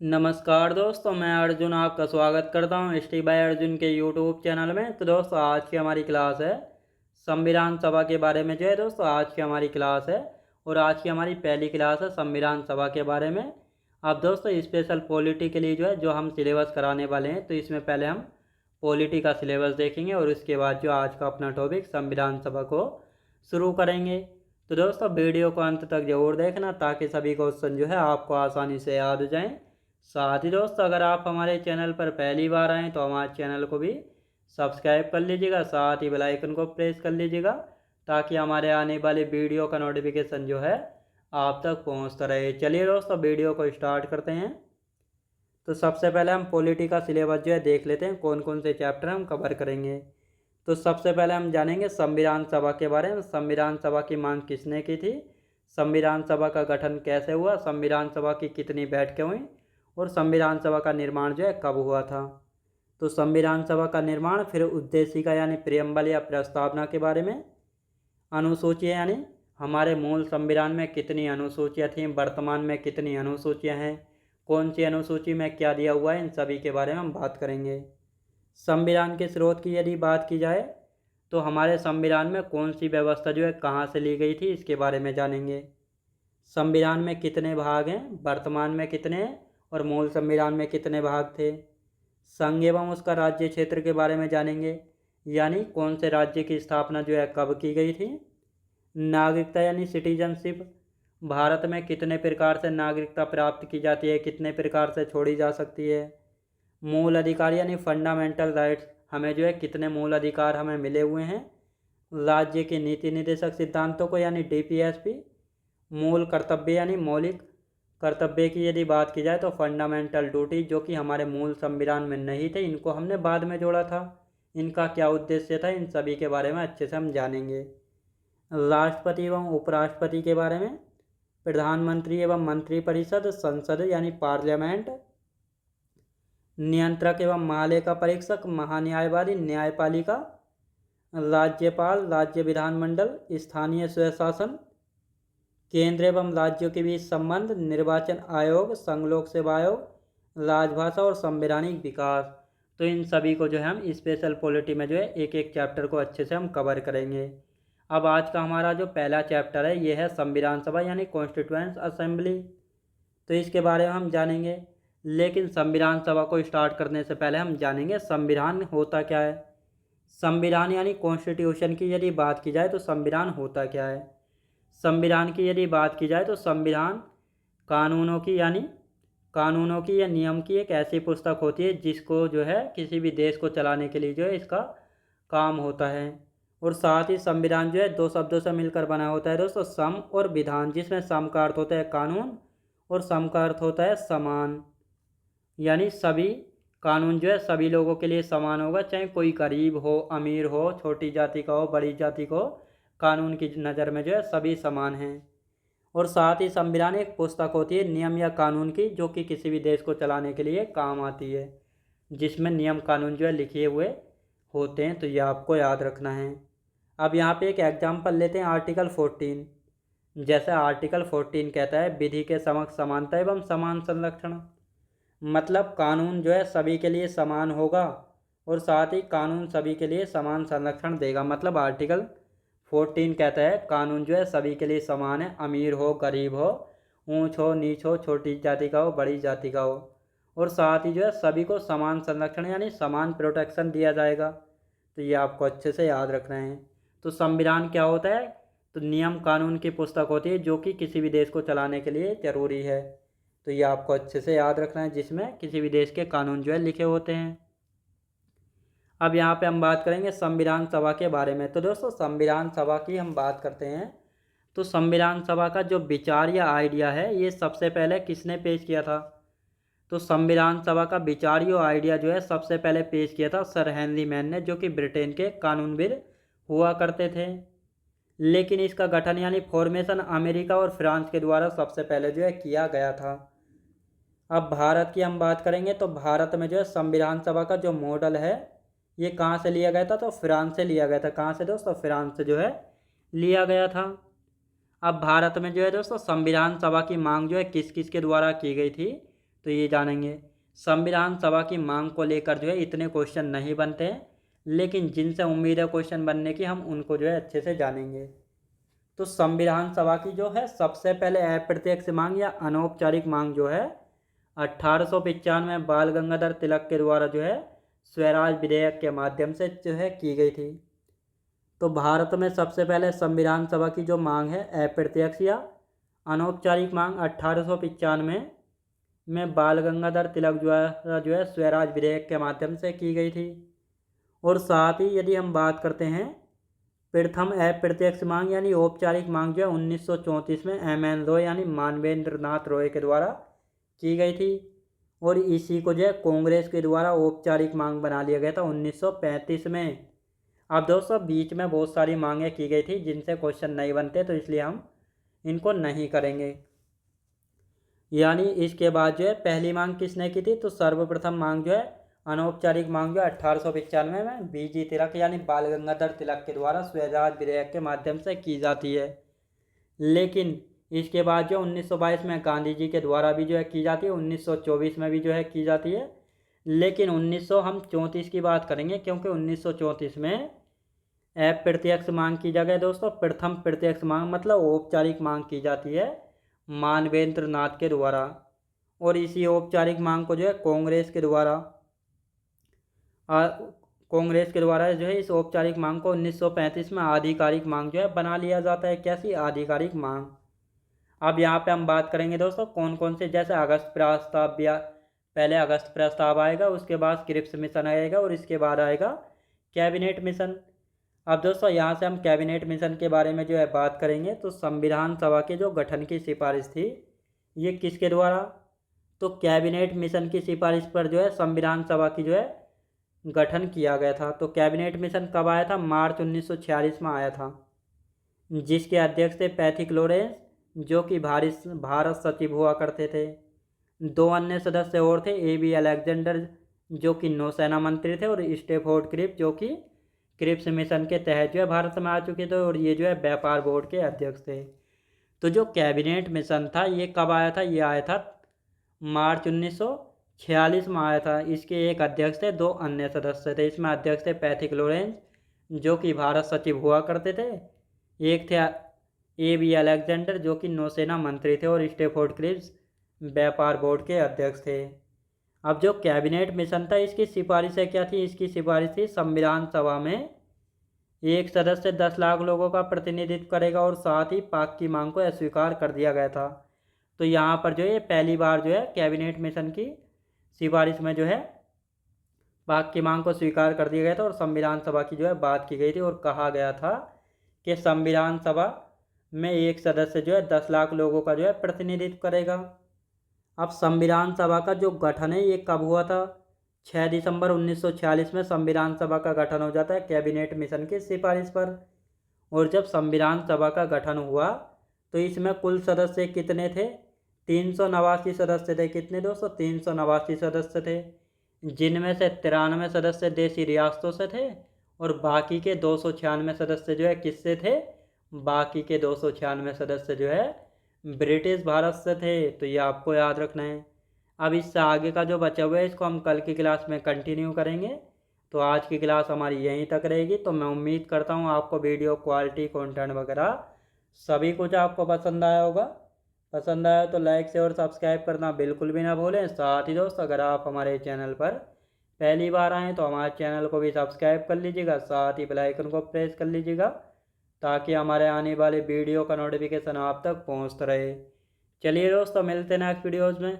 नमस्कार दोस्तों, मैं अर्जुन आपका स्वागत करता हूं स्टी बाय अर्जुन के यूट्यूब चैनल में। तो दोस्तों, आज की हमारी क्लास है संविधान सभा के बारे में। जो है दोस्तों, आज की हमारी क्लास है और आज की हमारी पहली क्लास है संविधान सभा के बारे में। अब दोस्तों, स्पेशल पॉलिटी के लिए जो हम सिलेबस कराने वाले हैं, तो इसमें पहले हम पॉलिटी का सिलेबस देखेंगे और उसके बाद जो आज का अपना टॉपिक संविधान सभा को शुरू करेंगे। तो दोस्तों, वीडियो को अंत तक जरूर देखना ताकि सभी क्वेश्चन जो है आपको आसानी से याद हो जाएँ। साथ ही दोस्तों, अगर आप हमारे चैनल पर पहली बार आएँ तो हमारे चैनल को भी सब्सक्राइब कर लीजिएगा, साथ ही बेल आइकन को प्रेस कर लीजिएगा ताकि हमारे आने वाले वीडियो का नोटिफिकेशन जो है आप तक पहुंचता रहे। चलिए दोस्तों, वीडियो को स्टार्ट करते हैं। तो सबसे पहले हम पॉलिटी का सिलेबस जो है देख लेते हैं, कौन कौन से चैप्टर हम कवर करेंगे। तो सबसे पहले हम जानेंगे संविधान सभा के बारे में। संविधान सभा की मांग किसने की थी, संविधान सभा का गठन कैसे हुआ, संविधान सभा की कितनी बैठकें हुई और संविधान सभा का निर्माण जो है कब हुआ था। तो संविधान सभा का निर्माण, फिर उद्देशिका यानी प्रियम्बल या प्रस्तावना के बारे में, अनुसूचियाँ यानी हमारे मूल संविधान में कितनी अनुसूचियाँ थीं, वर्तमान में कितनी अनुसूचियाँ हैं, कौन सी अनुसूची में क्या दिया हुआ है, इन सभी के बारे में हम बात करेंगे। संविधान के स्रोत की यदि बात की जाए तो हमारे संविधान में कौन सी व्यवस्था जो है कहाँ से ली गई थी, इसके बारे में जानेंगे। संविधान में कितने भाग हैं, वर्तमान में कितने हैं और मूल संविधान में कितने भाग थे। संघ एवं उसका राज्य क्षेत्र के बारे में जानेंगे, यानी कौन से राज्य की स्थापना जो है कब की गई थी। नागरिकता यानी सिटीजनशिप, भारत में कितने प्रकार से नागरिकता प्राप्त की जाती है, कितने प्रकार से छोड़ी जा सकती है। मूल अधिकार यानी फंडामेंटल राइट्स, हमें जो है कितने मूल अधिकार हमें मिले हुए हैं। राज्य के नीति निर्देशक सिद्धांतों को यानी डीपीएसपी। मूल कर्तव्य यानी मौलिक कर्तव्य की यदि बात की जाए तो फंडामेंटल ड्यूटी, जो कि हमारे मूल संविधान में नहीं थे, इनको हमने बाद में जोड़ा था। इनका क्या उद्देश्य था, इन सभी के बारे में अच्छे से हम जानेंगे। राष्ट्रपति एवं उपराष्ट्रपति के बारे में, प्रधानमंत्री एवं मंत्रिपरिषद, संसद यानी पार्लियामेंट, नियंत्रक एवं महालेखा परीक्षक, महान्यायवादी न्यायपालिका, राज्यपाल राज्य विधानमंडल, स्थानीय स्वशासन, केंद्र एवं राज्यों के बीच संबंध, निर्वाचन आयोग, संघ लोक सेवा आयोग, राजभाषा और संवैधानिक विकास। तो इन सभी को जो है हम स्पेशल पॉलिटी में जो है एक एक चैप्टर को अच्छे से हम कवर करेंगे। अब आज का हमारा जो पहला चैप्टर है ये है संविधान सभा यानी कॉन्स्टिट्यूएंट असेंबली। तो इसके बारे में हम जानेंगे, लेकिन संविधान सभा को स्टार्ट करने से पहले हम जानेंगे संविधान होता क्या है। संविधान यानी कॉन्स्टिट्यूशन की यदि बात की जाए तो संविधान होता क्या है। संविधान की यदि बात की जाए तो संविधान कानूनों की या नियम की एक ऐसी पुस्तक होती है जिसको जो है किसी भी देश को चलाने के लिए जो है इसका काम होता है। और साथ ही संविधान जो है दो शब्दों से मिलकर बना होता है दोस्तों, सम और विधान, जिसमें सम का अर्थ होता है कानून और सम का अर्थ होता है समान, यानी सभी कानून जो है सभी लोगों के लिए समान होगा, चाहे कोई गरीब हो, अमीर हो, छोटी जाति का हो, बड़ी जाति का हो, कानून की नज़र में जो है सभी समान हैं। और साथ ही संविधान एक पुस्तक होती है नियम या कानून की, जो कि किसी भी देश को चलाने के लिए काम आती है, जिसमें नियम कानून जो है लिखे हुए होते हैं। तो ये आपको याद रखना है। अब यहाँ पे एक एग्जाम्पल लेते हैं, आर्टिकल 14। जैसे आर्टिकल 14 कहता है विधि के समक्ष समानता एवं समान संरक्षण, मतलब कानून जो है सभी के लिए समान होगा और साथ ही कानून सभी के लिए समान संरक्षण देगा। मतलब आर्टिकल 14 कहता है कानून जो है सभी के लिए समान है, अमीर हो, गरीब हो, ऊंच हो, नीच हो, छोटी जाति का हो, बड़ी जाति का हो, और साथ ही जो है सभी को समान संरक्षण यानी समान प्रोटेक्शन दिया जाएगा। तो ये आपको अच्छे से याद रखना है। तो संविधान क्या होता है, तो नियम कानून की पुस्तक होती है जो कि किसी भी देश को चलाने के लिए जरूरी है। तो ये आपको अच्छे से याद रखना है, जिसमें किसी भी देश के कानून जो है लिखे होते हैं। अब यहाँ पे हम बात करेंगे संविधान सभा के बारे में। तो दोस्तों, संविधान सभा की हम बात करते हैं तो संविधान सभा का जो विचार या आइडिया है ये सबसे पहले किसने पेश किया था। तो संविधान सभा का विचार या आइडिया जो है सबसे पहले पेश किया था सर हेनरी मैन ने, जो कि ब्रिटेन के कानूनविद हुआ करते थे। लेकिन इसका गठन यानी फॉर्मेशन अमेरिका और फ्रांस के द्वारा सबसे पहले जो है किया गया था। अब भारत की हम बात करेंगे तो भारत में जो है संविधान सभा का जो मॉडल है ये कहाँ से लिया गया था, तो फ्रांस से लिया गया था। कहाँ से दोस्तों, फ्रांस से जो है लिया गया था। अब भारत में जो है दोस्तों संविधान सभा की मांग जो है किस किस के द्वारा की गई थी, तो ये जानेंगे। संविधान सभा की मांग को लेकर जो है इतने क्वेश्चन नहीं बनते हैं, लेकिन जिनसे उम्मीद है क्वेश्चन बनने की, हम उनको जो है अच्छे से जानेंगे। तो संविधान सभा की जो है सबसे पहले अप्रत्यक्ष मांग या अनौपचारिक मांग जो है 1895 में बाल गंगाधर तिलक के द्वारा जो है स्वराज विधेयक के माध्यम से जो है की गई थी। तो भारत में सबसे पहले संविधान सभा की जो मांग है अप्रत्यक्ष या अनौपचारिक मांग 1895 में बाल गंगाधर तिलक द्वारा जो है स्वराज विधेयक के माध्यम से की गई थी। और साथ ही यदि हम बात करते हैं प्रथम अप्रत्यक्ष मांग यानी औपचारिक मांग जो है 1934 में एम.एन. रॉय यानी मानवेंद्र नाथ रॉय के द्वारा की गई थी। और इसी को जो है कांग्रेस के द्वारा औपचारिक मांग बना लिया गया था 1935 में। अब दोस्तों बीच में बहुत सारी मांगें की गई थी जिनसे क्वेश्चन नहीं बनते, तो इसलिए हम इनको नहीं करेंगे। यानी इसके बाद जो है पहली मांग किसने की थी, तो सर्वप्रथम मांग जो है अनौपचारिक मांग जो 1895 में बीजी तिलक यानी बाल गंगाधर तिलक के द्वारा स्वराज विधेयक के माध्यम से की जाती है। लेकिन इसके बाद जो 1922 में गांधी जी के द्वारा भी जो है की जाती है, 1924 में भी जो है की जाती है। लेकिन 1934 की बात करेंगे, क्योंकि 1934 में अप्रत्यक्ष मांग की जगह दोस्तों प्रथम प्रत्यक्ष मांग मतलब औपचारिक मांग की जाती है मानवेंद्र नाथ के द्वारा। और इसी औपचारिक मांग को जो है कांग्रेस के द्वारा जो है इस औपचारिक मांग को 1935 में आधिकारिक मांग जो है बना लिया जाता है। कैसी आधिकारिक मांग। अब यहाँ पे हम बात करेंगे दोस्तों कौन कौन से, जैसे अगस्त प्रस्ताव, या पहले अगस्त प्रस्ताव आएगा, उसके बाद क्रिप्स मिशन आएगा और इसके बाद आएगा कैबिनेट मिशन। अब दोस्तों यहाँ से हम कैबिनेट मिशन के बारे में जो है बात करेंगे। तो संविधान सभा के जो गठन की सिफारिश थी ये किसके द्वारा, तो कैबिनेट मिशन की सिफारिश पर जो है संविधान सभा की जो है गठन किया गया था। तो कैबिनेट मिशन कब आया था, मार्च 1946 में आया था, जिसके अध्यक्ष थे पैथिक लॉरेंस जो कि भारत सचिव हुआ करते थे। दो अन्य सदस्य और थे, A.B. अलेक्जेंडर जो कि नौसेना मंत्री थे, और स्टेफोर्ड क्रिप्स जो कि क्रिप्स मिशन के तहत जो है भारत में आ चुके थे, और ये जो है व्यापार बोर्ड के अध्यक्ष थे। तो जो कैबिनेट मिशन था ये कब आया था, ये आया था मार्च 1946 में आया था। इसके एक अध्यक्ष थे, दो अन्य सदस्य थे। इसमें अध्यक्ष थे पैथिक लॉरेंस जो कि भारत सचिव हुआ करते थे, एक थे A.B. अलेक्जेंडर जो कि नौसेना मंत्री थे, और स्टेफोर्ड क्रिप्स व्यापार बोर्ड के अध्यक्ष थे। अब जो कैबिनेट मिशन था इसकी सिफारिशें क्या थी, इसकी सिफारिश थी संविधान सभा में एक सदस्य 10 लाख लोगों का प्रतिनिधित्व करेगा, और साथ ही पाक की मांग को अस्वीकार कर दिया गया था। तो यहाँ पर जो है पहली बार जो है कैबिनेट मिशन की सिफारिश में जो है पाक की मांग को स्वीकार कर दिया गया था, और संविधान सभा की जो है बात की गई थी, और कहा गया था कि संविधान सभा में एक सदस्य जो है 10 लाख लोगों का जो है प्रतिनिधित्व करेगा। अब संविधान सभा का जो गठन है ये कब हुआ था, 6 दिसंबर 1946 में संविधान सभा का गठन हो जाता है कैबिनेट मिशन की सिफारिश पर। और जब संविधान सभा का गठन हुआ तो इसमें कुल सदस्य कितने थे, 389 सदस्य थे। कितने दोस्तों, 389 सदस्य थे, जिनमें से 93 सदस्य देशी रियासतों से थे, और बाकी के 296 सदस्य जो है किससे थे, बाकी के 296 सदस्य जो है ब्रिटिश भारत से थे। तो ये आपको याद रखना है। अब इससे आगे का जो बचा हुआ है इसको हम कल की क्लास में कंटिन्यू करेंगे। तो आज की क्लास हमारी यहीं तक रहेगी। तो मैं उम्मीद करता हूँ आपको वीडियो क्वालिटी कंटेंट वगैरह सभी कुछ आपको पसंद आया होगा। पसंद आया तो लाइक से और सब्सक्राइब करना बिल्कुल भी ना भूलें। साथ ही दोस्त अगर आप हमारे चैनल पर पहली बार आएँ तो हमारे चैनल को भी सब्सक्राइब कर लीजिएगा, साथ ही बेल आइकन को प्रेस कर लीजिएगा ताकि हमारे आने वाले वीडियो का नोटिफिकेशन आप तक पहुंचता रहे। चलिए दोस्तों मिलते हैं नेक्स्ट वीडियोज़ में।